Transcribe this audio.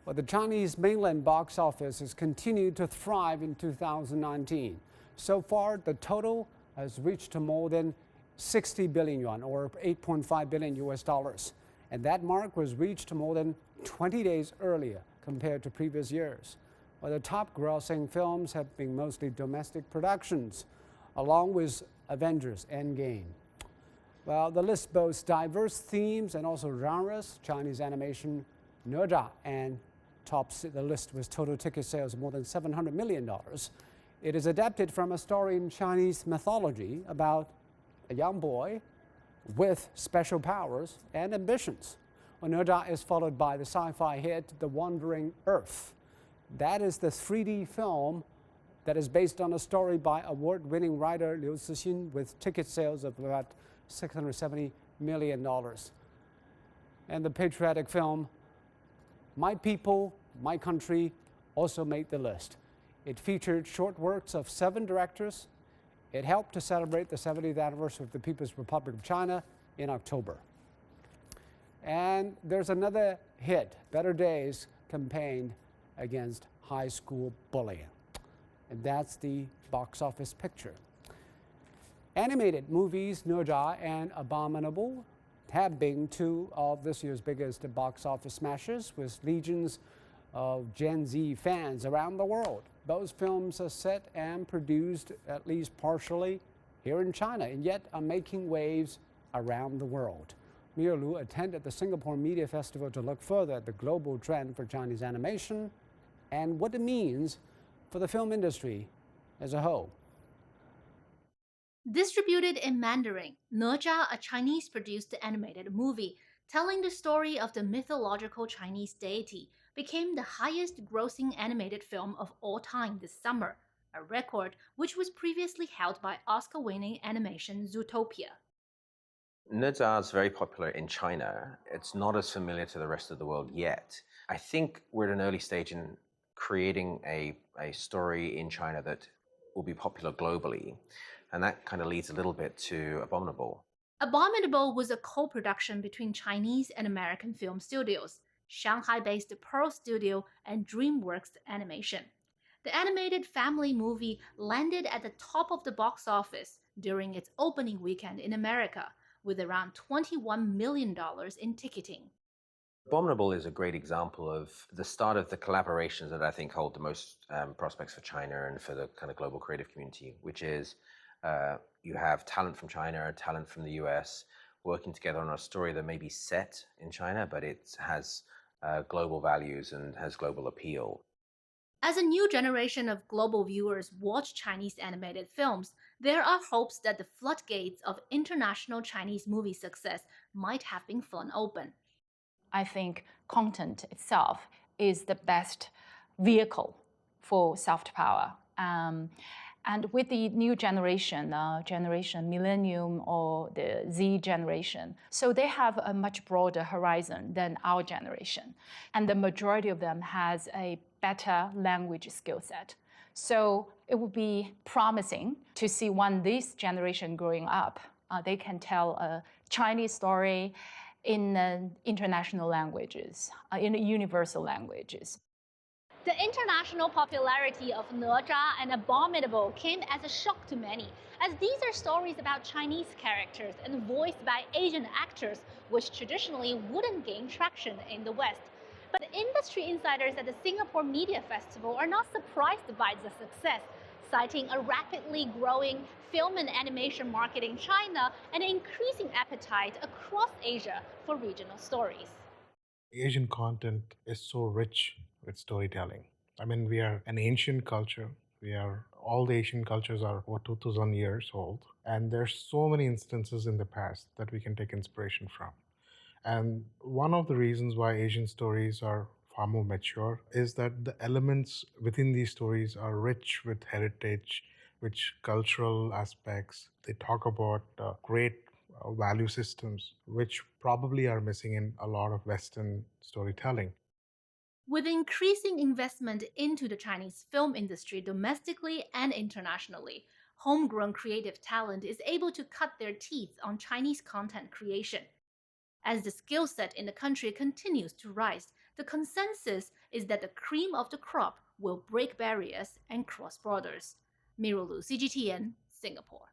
Well, the Chinese mainland box office has continued to thrive in 2019. So far, the total has reached to more than 60 billion yuan, or 8.5 billion US dollars. And that mark was reached more than 20 days earlier compared to previous years. Well, the top grossing films have been mostly domestic productions, along with Avengers Endgame. Well, the list boasts diverse themes and also genres. Chinese animation Ne-zha and tops the list with total ticket sales of more than $700 million. It is adapted from a story in Chinese mythology about a young boy with special powers and ambitions. Well, Ne-zha is followed by the sci-fi hit The Wandering Earth. That is the 3D film that is based on a story by award-winning writer Liu Cixin, with ticket sales of about $670 million. And the patriotic film My People, My Country also made the list. It featured short works of 7 directors. It helped to celebrate the 70th anniversary of the People's Republic of China in October. And there's another hit, Better Days, campaigned against high school bullying. And that's the box office picture. Animated movies Ne-zha and Abominable have been 2 of this year's biggest box office smashes, with legions of Gen Z fans around the world. Both films are set and produced, at least partially, here in China, and yet are making waves around the world. Mia Lu attended the Singapore Media Festival to look further at the global trend for Chinese animation and what it means for the film industry as a whole. Distributed in Mandarin, Ne-zha, a Chinese-produced animated movie telling the story of the mythological Chinese deity, became the highest-grossing animated film of all time this summer, a record which was previously held by Oscar-winning animation Zootopia. Ne-zha is very popular in China. It's not as familiar to the rest of the world yet. I think we're at an early stage in creating a story in China that will be popular globally. And that kind of leads a little bit to Abominable. Abominable was a co-production between Chinese and American film studios, Shanghai-based Pearl Studio and DreamWorks Animation. The animated family movie landed at the top of the box office during its opening weekend in America, with around $21 million in ticketing. Abominable is a great example of the start of the collaborations that I think hold the most prospects for China and for the kind of global creative community, which is you have talent from China, talent from the US, working together on a story that may be set in China, but it has global values and has global appeal. As a new generation of global viewers watch Chinese animated films, there are hopes that the floodgates of international Chinese movie success might have been flung open. I think content itself is the best vehicle for soft power. And with the new generation, generation millennium or the Z generation, so they have a much broader horizon than our generation. And the majority of them has a better language skill set. So it would be promising to see when this generation growing up, they can tell a Chinese story in international languages, in universal languages. The international popularity of Ne-zha and Abominable came as a shock to many, as these are stories about Chinese characters and voiced by Asian actors, which traditionally wouldn't gain traction in the West. But industry insiders at the Singapore Media Festival are not surprised by the success, citing a rapidly growing film and animation market in China and an increasing appetite across Asia for regional stories. Asian content is so rich with storytelling. I mean, we are an ancient culture. All the Asian cultures are over 2,000 years old. And there's so many instances in the past that we can take inspiration from. And one of the reasons why Asian stories are far more mature is that the elements within these stories are rich with heritage, which cultural aspects. They talk about great value systems, which probably are missing in a lot of Western storytelling. With increasing investment into the Chinese film industry domestically and internationally, homegrown creative talent is able to cut their teeth on Chinese content creation. As the skill set in the country continues to rise, the consensus is that the cream of the crop will break barriers and cross borders. Miru Lu, CGTN, Singapore.